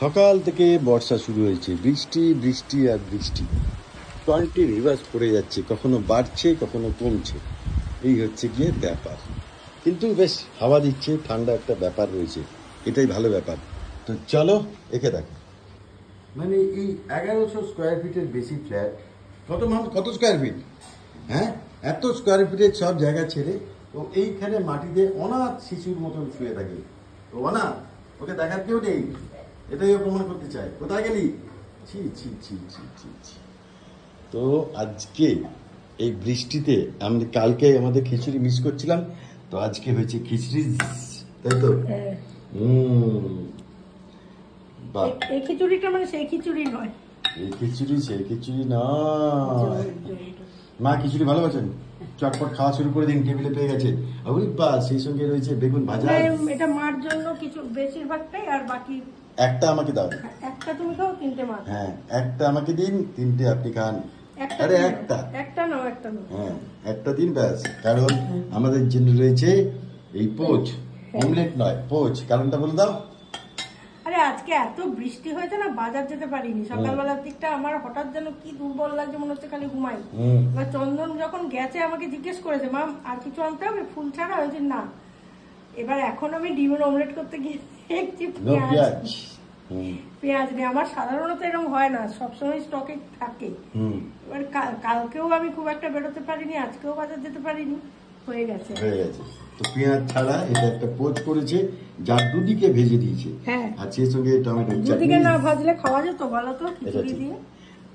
সকাল থেকে বর্ষা শুরু হয়েছে, বৃষ্টি বৃষ্টি আর বৃষ্টি কন্টিনিউয়াস পড়ে যাচ্ছে, কখনো বাড়ছে কখনো কমছে। এই হচ্ছে গিয়ে ব্যাপার, কিন্তু বেশ হাওয়া দিচ্ছে, ঠান্ডা একটা ব্যাপার রয়েছে, এটাই ভালো ব্যাপার। তো চলো একে দেখো, মানে এই 1100 স্কোয়ার ফিটের বেশি ফ্ল্যাট, কত স্কোয়ার ফিট? হ্যাঁ, এত স্কোয়ার ফিটের সব জায়গা ছেড়ে ও এইখানে মাটিতে অনাথ শিশুর মতন শুয়ে থাকে। ও অনাথ, ওকে দেখার কেউ নেই, এটাই ও প্রমাণ করতে চায়। কোথায় গেলি? ছি ছি ছি ছি ছি ছি। তো আজকে এই বৃষ্টিতে আমি কালকে আমাদের খিচুড়ি মিস করছিলাম, তো আজকে হয়েছে খিচুড়ি, তাই তো? এই খিচুড়িটা মানে সেই খিচুড়ি নয়, এই খিচুড়ি সেই খিচুড়ি নয়। মা খিচুড়ি ভালোবাসেন, চটপট খাওয়া শুরু করে দিন, টেবিলে পেয়ে গেছে। সেই সঙ্গে রয়েছে বেগুন ভাজা। এটা মার জন্য কিছু বেশিরভাগটাই, আর বাকি একটা আমাকে দাও। একটা তুমি খাও, তিনটে মা। হ্যাঁ, একটা আমাকে দিন, তিনটে আপনি খান। আরে একটা নাও। হ্যাঁ, একটা দিন ব্যাস। কারণ আমাদের জন্য রয়েছে এই পোচ, অমলেট নয় পোচ। কারণটা বলে দাও। আরে আজকে এত বৃষ্টি হয়েছে না, বাজার যেতে পারিনি। সকালবেলার দিকটা আমার হঠাৎ যেন কি দুর্বল লাগছে, মনে হচ্ছে খালি ঘুমাই। এবার চন্দন যখন গেছে আমাকে জিজ্ঞেস করেছে, মা আর কিছু আনতে হবে ফুল ছাড়া? হয়েছে না। এবার এখন আমি ডিমের অমলেট করতে গিয়ে দেখছি পেঁয়াজ নেই। আমার সাধারণত এরকম হয় না, সবসময় স্টকে থাকে। এবার কালকেও আমি খুব একটা বেরোতে পারিনি, আজকেও বাজার যেতে পারিনি, হয়ে গেছে। তো পেঁয়াজ ছাড়া এটা একটা পোচ করেছে, যার দুদিকে ভেজে দিয়েছে। হ্যাঁ, আর সেই সঙ্গে টমেটো চাটনি। দুদিকে না ভাজলে খাওয়া যেত বলো তো, খিচুড়ি দিয়ে?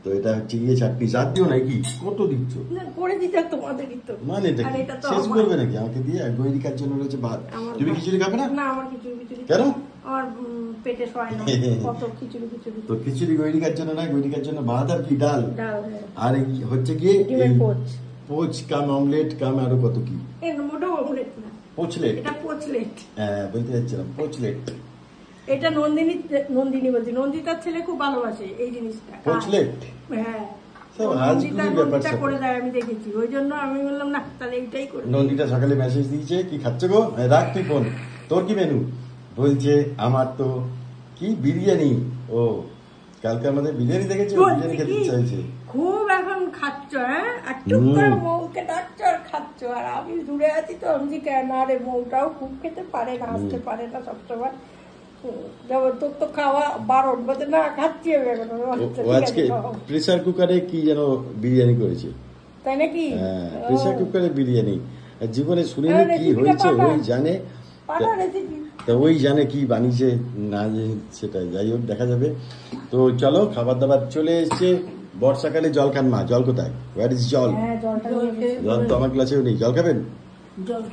তো এটা হচ্ছে গিয়ে চাটনি। চাট দিও নাকি? কত দিচ্ছ? না, করে দিতে তোমাদেরই তো। মানে এটা শেষ করবে নাকি আমাকে দিয়ে? গৈরিকার জন্য রয়েছে ভাত। তুমি খিচুড়ি খাবে না? না, আমার খিচুড়ি কেন? আমার পেটে সয় না, কত খিচুড়ি। তো খিচুড়ি গৈরিকার জন্য না, গৈরিকার জন্য ভাত আর কি ডাল। আর হচ্ছে গিয়ে পোচ কাম অমলেট কাম আরো কত কি। মোটো অমলেট না, পোচলেট। এটা পোচলেট। হ্যাঁ, বলতে যাচ্ছিলাম পোচলেট। এটা নন্দিনী বলছি, নন্দিতার ছেলে খুব ভালোবাসে এই জিনিসটা, পোচলেট। হ্যাঁ, নন্দিতা করে দেয়, আমি দেখেছি। ওই জন্য আমি বললাম না, তাহলে এইটাই করে। নন্দিতা সকালে মেসেজ দিয়েছে, কি খাচ্ছ গো? রাখ তুই ফোন, তোর কি মেনু? বলছে আমার তো কি বিরিয়ানি। ও কালকে আমাদের বিরিয়ানি দেখেছো, বিরিয়ানি খেতে ইচ্ছা হয়েছে খুব। এখন খাচ্ছ? হ্যাঁ, আর টুক করে মৌকে ডাকছ আর খাচ্ছ, আর আমি দূরে আছি। তো আমি কেন, আরে মৌটাও খুব খেতে পারে না, আসতে পারে না সবসময়। তোর তো খাওয়া বারণ, বলতে না খাচ্ছি আমি এখন। আজকে প্রেসার কুকারে কি যেন বিরিয়ানি করেছে, তাই নাকি? হ্যাঁ, প্রেসার কুকারে বিরিয়ানি। জীবনে শুনিনি, কি হয়েছে ওই জানে। ওই জানে কি বানিয়েছে না, সেটা যাই হোক, দেখা যাবে। তো চলো, খাবার দাবার চলে এসছে। বর্ষাকালে জল খান মা? জল কোথায়? হোয়ার ইজ জল? জল তো আমার গ্লাসেও নেই। জল খাবেন? জল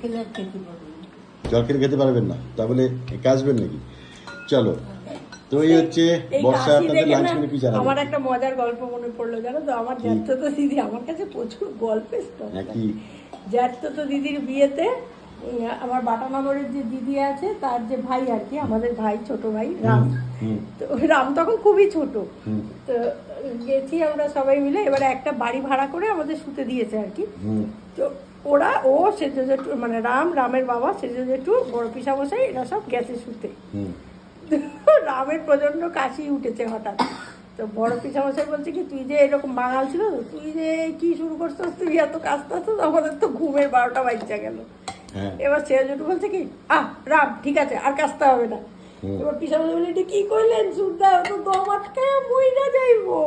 খেলে খেতে পারবেন না, তাহলে কাজবেন নাকি? চলো, তো এই হচ্ছে বর্ষা। আপনাদের লাঞ্চ মেনু কি জানাবেন? আমার একটা মজার গল্প মনে পড়লো, জানো তো? আমার জ্যাঠতো দিদি, আমার কাছে প্রচুর গল্পের স্টক। জ্যাঠতো দিদির বিয়েতে আমার বাটানগরের যে দিদি আছে, তার যে ভাই আর কি, আমাদের ভাই, ছোট ভাই রাম। তো রাম তখন খুবই ছোট। তো গেছি আমরা সবাই মিলে, এবারে একটা বাড়ি ভাড়া করে আমাদের শুতে দিয়েছে আর কি। তো ও সেজে জেঠু, মানে রামের বাবা, সেজে জেঠু, বড় পিসা মশাই, এরা সব গেছে শুতে। রামের প্রচন্ড কাশি উঠেছে হঠাৎ। তো বড় পিসা মশাই বলছে কি, তুই যে এরকম বাঙাল ছিল, তুই যে কি শুরু করছিস, তুই এত কাশতে আসছিস, আমাদের তো ঘুমের 12টা বাজতে গেল। এবার সেজে জেঠু বলছে কি, রাম ঠিক আছে, আর কাশতে হবে না। এবার পিসা মশাই বলে, এটা কি করলেন সুদ্ধা, তো দম আটকে মইরা যাইবো।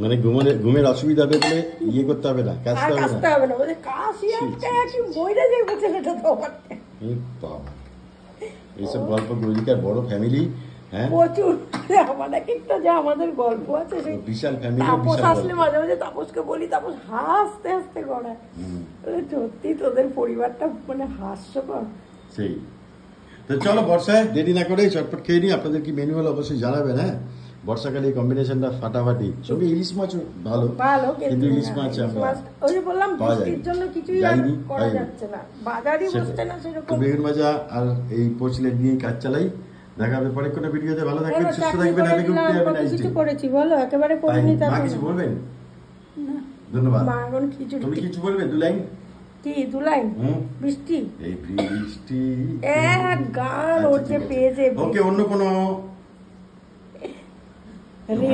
মানে ঘুমের অসুবিধা হবে বলে ইয়ে করতে হবে না, কাশতে হবে না, বলে কাশি আটকে কি মইরা যাইবো ছেলেটা, দম আটকে। এইসব গল্প, গৈরিকার বড় ফ্যামিলি। হ্যাঁ, প্রচুর। আমার একটা যে আমাদের গল্প আছে, বিশাল ফ্যামিলি। তাপস আসলে মাঝে মাঝে তাপসকে বলি, তাপস হাসতে হাসতে গড়ায়। সত্যি তোদের পরিবারটা মানে হাস্যকর। সেই তো চলো, বর্ষায় দেরি না করে চটপট খেয়ে নিই। আপনাদের কি মেনু হলো অবশ্যই জানাবেন। হ্যাঁ, বর্ষাকালে এই কম্বিনেশনটা ফাটাফাটি। সঙ্গে ইলিশ মাছও ভালো, কিন্তু ইলিশ মাছ ওই যে বললাম বৃষ্টির জন্য কিছুই করা যাচ্ছে না, বাজারই বসছে না সেরকম। বেগুন ভাজা আর এই পোচলেট দিয়ে কাজ চালাই। দেখা হবে পরে কোনো ভিডিওতে। ভালো থাকবেন, সুস্থ থাকবেন। Happy good day, happy nice day. কিছু করেছি বলো, একেবারে করিনি। মা কিছু বলবেন? ধন্যবাদ। মা এখন খিচুড়ি। তুমি কিছু বলবে? 2 লাইন। কি দুলাইন বৃষ্টি এই বৃষ্টি এক গান ওর যে পেয়েছে ওকে অন্য কোনো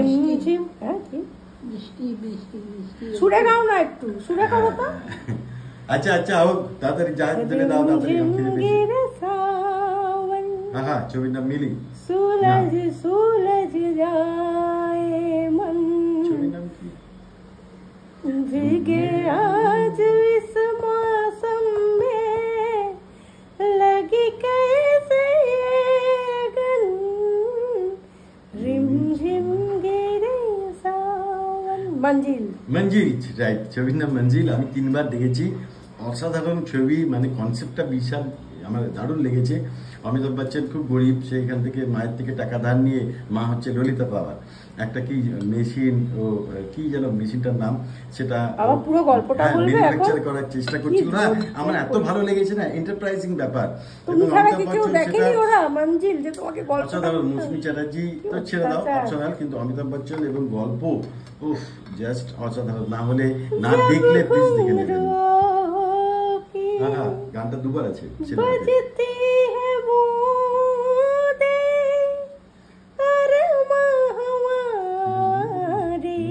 রিমঝিম হ্যাঁ কি বৃষ্টি বৃষ্টি বৃষ্টি সুরে গাও না একটু সুরে গাও তো আচ্ছা আচ্ছা হোক তাড়াতাড়ি যা চলে দাও তাড়াতাড়ি আমি ফিরে পেয়েছি गिरे सावन হ্যাঁ ছবির নাম মিলি सूरज सूरज जाए मन ছবির নাম কি भीगे आज इस मौसम में लगी कैसे ये गन रिमझिम गिरे सावन मंजिल মঞ্জিল রাইট ছবির নাম মঞ্জিল আমি 3 বার দেখেছি অসাধারণ ছবি মানে কনসেপ্টটা বিশাল আমার দারুণ লেগেছে অমিতাভ বচ্চন খুব গরিব সেইখান থেকে মায়ের থেকে টাকা ধার নিয়ে মা হচ্ছে ললিতা পাওয়ার একটা কি মেশিন ও কি যেন মেশিনটার নাম সেটা আবার পুরো গল্পটা বলবে এখন ম্যানুফ্যাকচার করার চেষ্টা করছিল না আমার এত ভালো লেগেছে না এন্টারপ্রাইজিং ব্যাপার তুমি ছাড়া কি কেউ দেখেনি ওরা মঞ্জিল যে তোমাকে গল্প অসাধারণ মৌসুমী চ্যাটার্জি তো ছেড়ে দাও অপশনাল কিন্তু অমিতাভ বচ্চন এবং গল্প উফ জাস্ট অসাধারণ না হলে না দেখলে প্লিজ দেখে নেবেন হ্যাঁ গানটা দুবার আছে बजती है बूंदे अरमा हमारे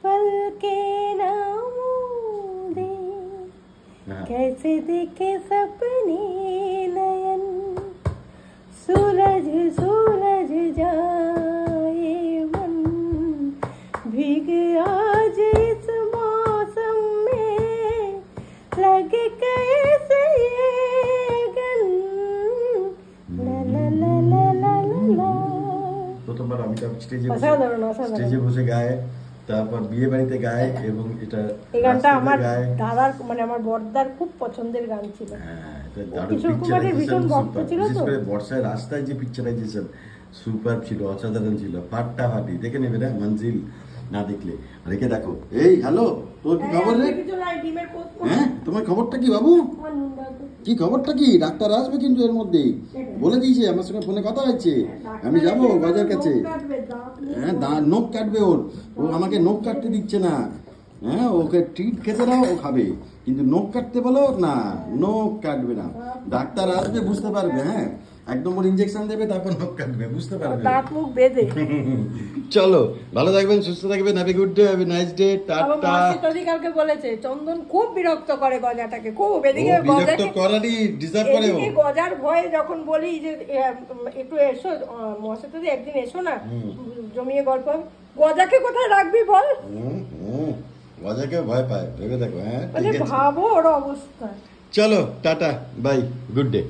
पलके ना मूंदे कैसे देखे सपने नयन सूरज सूरज जाए मन भीग आज इस मौसम में लगे कैसे ये गन ला ला ला ला ला ला ला প্রথমবার অমিতাভ অসাধারণ অসাধারণ স্টেজে বসে গায় তারপর বিয়ে বাড়িতে গায় এবং এটা এই গানটা আমার গায় দাদার মানে আমার বড়দার খুব পছন্দের গান ছিল হ্যাঁ এটা দারুণ কিশোর কুমারের ভীষণ ভক্ত ছিল তো। বিশেষ করে বর্ষায় রাস্তায় যে পিকচারাইজেশন সুপার ছিল অসাধারণ ছিল ফাটাফাটি দেখে নেবে না মঞ্জিল না দেখলে রেখে দেখো এই হ্যালো তোর কি খবর রে হ্যাঁ তোমার খবরটা কি বাবু কি খবরটা কি ডাক্তার আসবে কিন্তু এর মধ্যে বলে দিয়েছে আমার সঙ্গে ফোনে কথা হচ্ছে আমি যাব গজার কাছে হ্যাঁ নখ কাটবে ওর ও আমাকে নখ কাটতে দিচ্ছে না হ্যাঁ ওকে ট্রিট খেতে দাও ও খাবে কিন্তু নখ কাটতে বলো না নখ কাটবে না ডাক্তার আসবে বুঝতে পারবে হ্যাঁ একদম ওর ইনজেকশন দেবে তারপর নখ কাটবে বুঝতে পারবে দাঁত মুখ বেঁধে চলো ভালো থাকবেন সুস্থ থাকবেন happy good day happy nice day tata কালকে বলেছে চন্দন খুব বিরক্ত করে গজাটাকে খুব এদিকে বিরক্ত করারই ডিজার্ভ করে ও গজার ভয়ে যখন বলি যে একটু এসো মশা তো একদিন এসো না জমিয়ে গল্প গজাকে কোথায় রাখবি বল গজাকে ভয় পায় ভেবে দেখো হ্যাঁ ভাবো ওর অবস্থা চলো টাটা বাই গুড ডে